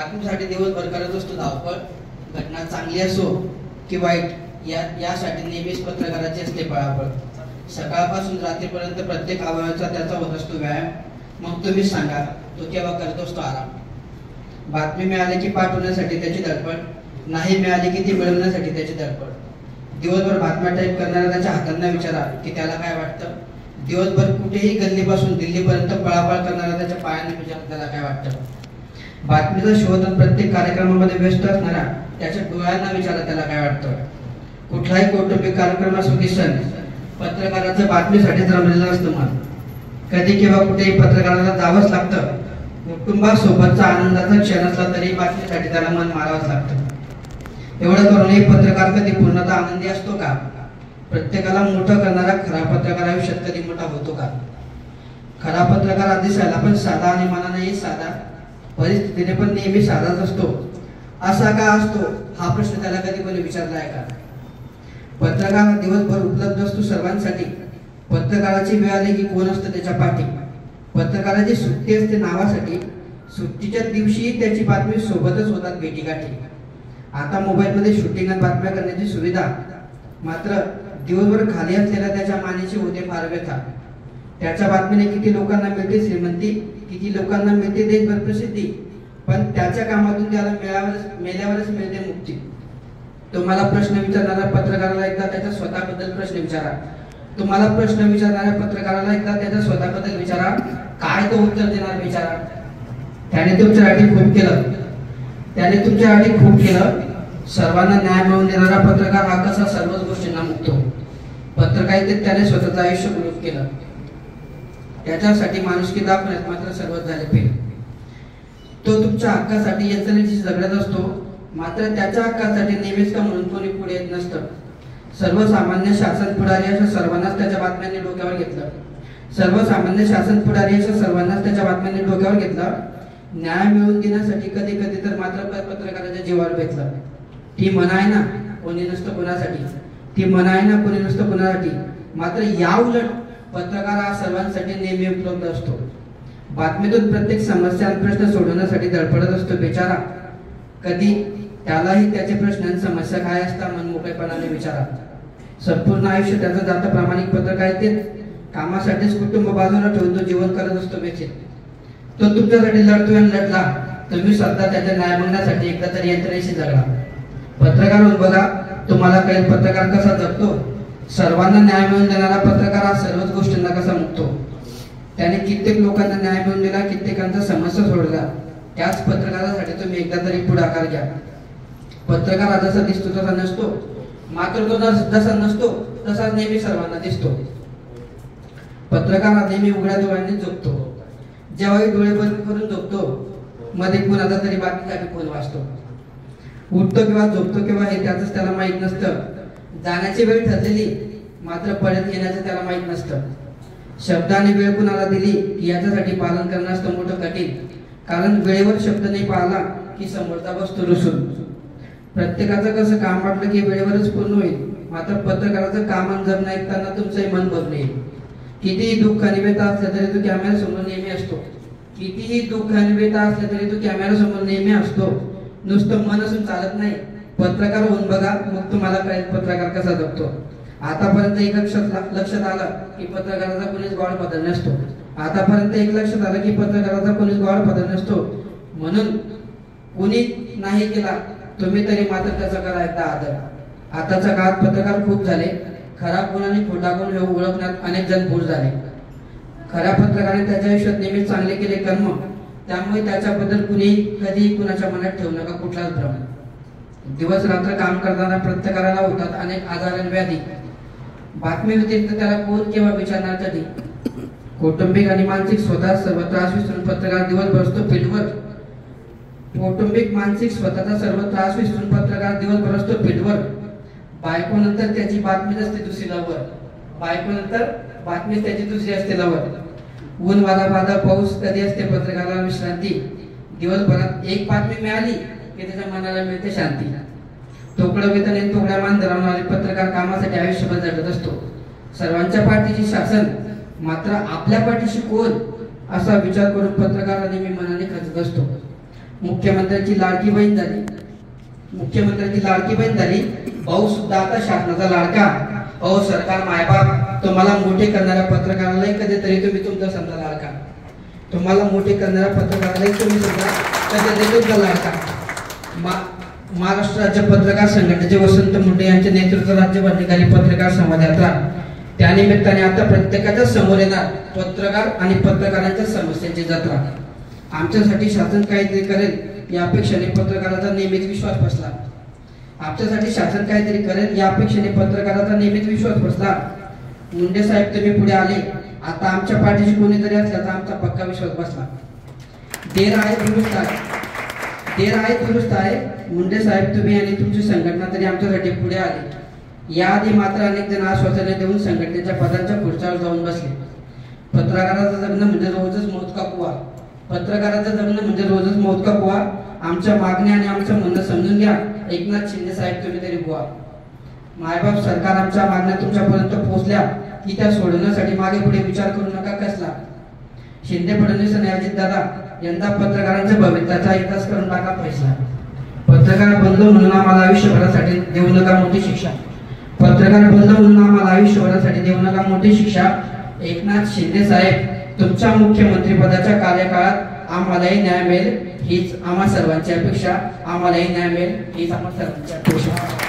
बातमीसाठी दिवसभर करत असतो धावपळ. घटना चांगली असो की वाईट यासाठी नेहमीच पत्रकाराची असते पळापळ. सकाळपासून रात्रीपर्यंत प्रत्येक अवयवाचा त्याचा होत असतो व्यायाम. मग तुम्ही सांगा तो केव्हा करत असतो आराम. बातमी मिळाली की पाठवण्यासाठी त्याची धडपड, नाही मिळाली की ती मिळवण्यासाठी त्याची धडपड. दिवसभर बातम्या टाईप करणाऱ्या त्याच्या हातांना विचारा की त्याला काय वाटतं. दिवसभर कुठेही गल्लीपासून दिल्लीपर्यंत पळापळ करणाऱ्या त्याच्या पायाने विचारा त्याला काय वाटतं. बातमीचा शोध प्रत्येक कार्यक्रमामध्ये व्यस्त असणारा त्याच्या डोळ्यांना विचारा त्याला काय वाटतं. कुठलाही कौटुंबिक कार्यक्रम असो की सण, पत्रकाराचं बातमीसाठीच रमलेलं असतं मन. कधी किंवा कुठेही पत्रकाराला जावंच लागतं. कुटुंबासोबतचा आनंदाचा क्षण असला तरी बातमीसाठी त्याला मन मारावंच लागतं. एवढं करूनही पत्रकार कधी पूर्णतः आनंदी असतो का. प्रत्येकाला मोठं करणारा खरा पत्रकार आयुष्यात कधी मोठा होतो का. खरा पत्रकार दिसायला पण साधा आणि मनानेही साधा, परिस्थितीने पण नेहमी साधाच असतो. असा का असतो हा प्रश्न त्याला कधी कोणी विचारलाय का. पत्रकार दिवसभर उपलब्ध असतो सर्वांसाठी. पत्रकाराची वेळ आली की कोण असतं त्याच्या पाठी. पत्रकाराची सुट्टी असते नावासाठी. सुट्टीच्या दिवशी त्याची बातमी सोबतच होतात भेटीगाठी. आता मोबाईलमध्ये शूटिंग आणि बातम्या करण्याची सुविधा, मात्र दिवसभर खाली असलेल्या त्याच्या मानेची होते फार व्यथा. त्याच्या बातमीने किती लोकांना मिळते श्रीमंती, किती लोकांना मिळते देशभर प्रसिद्धी, पण त्याच्या कामातून त्याला मेल्यावरच मिळते मुक्ती. तुम्हाला प्रश्न विचारणाऱ्या पत्रकाराला एकदा त्याच्या स्वतःबद्दल प्रश्न विचारा. तुम्हाला प्रश्न विचारणाऱ्या पत्रकाराला एकदा त्याच्या स्वतःबद्दल विचारा. काय तो उत्तर देणार विचारा. त्याने तुमच्यासाठी खूप केलं. सर्वांना न्याय मिळवून देणारा पत्रकार हा कसा सर्वच गोष्टींना मुकतो. पत्रकारितेत त्याने स्वतःचं आयुष्य गुरुप केलं. त्याच्यासाठी माणुसकी दाखवण्यात मात्र सर्वच झाले फेल. तो तुमच्या हक्कासाठी यंत्रणेशी झगडत असतो, मात्र त्याच्या हक्कासाठी नेहमीच का म्हणून कोणी पुढे येत नसतं. सर्वसामान्य शासन पुढारी अशा सर्वांनाच त्याच्या बातम्यांनी डोक्यावर घेतलं. न्याय मिळवून देण्यासाठी कधी कधी तर मात्र पत्रकाराच्या जीवावर बेतलं. ती म्हणाय ना कोणी नसतं कोणासाठी. मात्र या उलट पत्रकार हा सर्वांसाठी नेहमी उपलब्ध असतो. बातमीतून प्रत्येक समस्या आणि प्रश्न सोडवण्यासाठी धडपडत असतो बेचारा. कधी त्यालाही त्याचे प्रश्न आणि समस्या काय असतात मनमोकळेपणाने विचारा. संपूर्ण आयुष्य त्याचं जातं प्रामाणिक पत्रकारितेत. कामासाठीच कुटुंब बाजूला ठेवून तो जीवन करत असतो बेचित. तो तुमच्यासाठी लढतोय आणि लढला. तुम्ही स्वतः त्याच्या न्याय मागण्यासाठी एकदा तरी यंत्रणेशी झगडा. पत्रकार होऊन बघा, तुम्हाला कळेल पत्रकार कसा जगतो. सर्वांना न्याय मिळवून देणारा पत्रकार हा सर्वच गोष्टींना कसा मुकतो. त्याने कित्येक लोकांना न्याय मिळवून दिला, कित्येकांचा समस्या सोडला. त्याच पत्रकारासाठी तुम्ही एकदा तरी पुढाकार घ्या. पत्रकार जसा दिसतो तसा नसतो, मात्र तो जसा नसतो तसा नेहमी सर्वांना दिसतो. पत्रकार नेहमी उघड्या डोळ्यांनी झोपतो. जेव्हाही डोळे बंद करून झोपतो, मध्ये कुणाचा तरी बातमीसाठी फोन वाचतो. उठतो किंवा झोपतो किंवा हे त्याच त्याला माहित नसतं. जाण्याची वेळ ठरलेली, मात्र परत येण्याचं त्याला माहित नसतं. शब्दाने वेळ कुणाला दिली की याच्यासाठी पालन करणं असतं मोठं कठीण. कारण वेळेवर शब्द नाही पाळला की समोरचा बसतो रुसून. प्रत्येकाचं कसं काम वाटलं की वेळेवरच पूर्ण होईल, मात्र पत्रकाराचं काम जर ऐकताना तुमचंही मन भरून येईल. कितीही दुःख आणि व्यथा असलं तरी तो कॅमेऱ्यासमोर नेहमी असतो. नुसतं मन असून चालत नाही. पत्रकार होऊन बघा, मग तुम्हाला कळेल पत्रकार कसा जगतो. आतापर्यंत एक लक्षात आलं की पत्रकाराचा कोणीच गोड बदल नसतो. म्हणून कुणी नाही केला तुम्ही तरी मात्र त्याचा करा एकदा आदर. आताच्या काळात पत्रकार खूप झाले. खरा कोण आणि खोटा कोण हे ओळखण्यात अनेक जण भूल झाले. खऱ्या पत्रकाराने त्याच्या आयुष्यात नेहमी चांगले केले कर्म, त्यामुळे त्याच्याबद्दल कुणी कधीही कुणाच्या मनात ठेवू नका कुठलाच भ्रम. दिवस रात्र काम करताना प्रत्येकाला होतात अनेक आजार आणि व्याधी. बातमी व्यतिरिक्त त्याला कोण केव्हा विचारणार कधी. कौटुंबिक आणि मानसिक स्वतः सर्व त्रास विसरून पत्रकार दिवसभर असतो फील्डवर. बायकोनंतर त्याची बातमीच असते दुसरी असते लवर. ऊन वारा वादळ पाऊस कधी असते पत्रकाराला विश्रांती. दिवसभरात एक बातमी मिळाली की त्याच्या मनाला मिळते शांती. तोकडं वेतन आणि तोकड्या मान धरवणारे पत्रकार कामासाठी आयुष्यभर झटत असतो. सर्वांच्या पाठीशी शासन, मात्र आपल्या पाठीशी कोण असा विचार करून पत्रकार नेहमी मनाने खचत असतो. मुख्यमंत्र्यांची लाडकी बहीण झाली, मुख्यमंत्र्यांची लाडकी बहीण झाली, भाऊ सुद्धा आता शासनाचा लाडका। अहो सरकार मायबाप तुम्हाला मोठे करणाऱ्या पत्रकारालाही कधीतरी तुम्ही तुमचा समजा लाडका, तुम्हाला मोठे करणाऱ्या पत्रकारालाही तुम्ही सुद्धा कधीतरी तुमचा लाडका। महाराष्ट्र राज्य पत्रकार संघटनेचे वसंत मुंडे यांच्या नेतृत्वात राज्यभर निघाली पत्रकार संवाद यात्रा। त्यानिमित्ताने आता प्रत्येकाच्या समोर येणार पत्रकार आणि पत्रकारांच्या समस्यांची जत्रा। आमच्यासाठी शासन काहीतरी करेल या अपेक्षेने पत्रकाराचा नेहमीच विश्वास बसला, आमच्यासाठी शासन काहीतरी करेल या अपेक्षेने पत्रकाराचा नेहमीच विश्वास बसला। मुंडे साहेब तुम्ही पुढे आले, आता आमच्या पाठीशी कोणीतरी असल्याचा आमचा पक्का विश्वास बसला। देर आहे दुरुस्त आहे, देर आहे दुरुस्त आहे। मुंडे साहेब तुम्ही आणि तुमची संघटना तरी आमच्यासाठी पुढे आले। याआधी मात्र अनेक जण आश्वासने देऊन संघटनेच्या पदांच्या खुर्च्यावर जाऊन बसले। पत्रकाराचं जगणं म्हणजे रोजच मौत का कुवा, पत्रकाराचं जगणं म्हणजे रोजच मौत का कुवा। आमच्या मागण्या आणि आमचं म्हणणं समजून घ्या एकनाथ शिंदे साहेब तुम्ही तरी बुवा। मायबाप सरकार आमच्या मागण्या तुमच्यापर्यंत पोहोचल्या की त्या सोडवण्यासाठी मागे पुढे विचार करू नका कसला। शिंदे फडणवीस आणि अजितदादा यंदा पत्रकारांच्या भवितव्याचा इतिहास करून टाका फैसला। पत्रकार बंधू म्हणून आम्हाला आयुष्यभरासाठी देऊ नका मोठी शिक्षा, पत्रकार बंधू म्हणून आम्हाला आयुष्यभरासाठी देऊ नका मोठी शिक्षा। एकनाथ शिंदे साहेब तुमच्या मुख्यमंत्री पदाच्या कार्यकाळात आम्हालाही न्याय मिळेल हीच आम्हा सर्वांची अपेक्षा, आम्हालाही न्याय मिळेल हीच आम्हा सर्वांची अपेक्षा।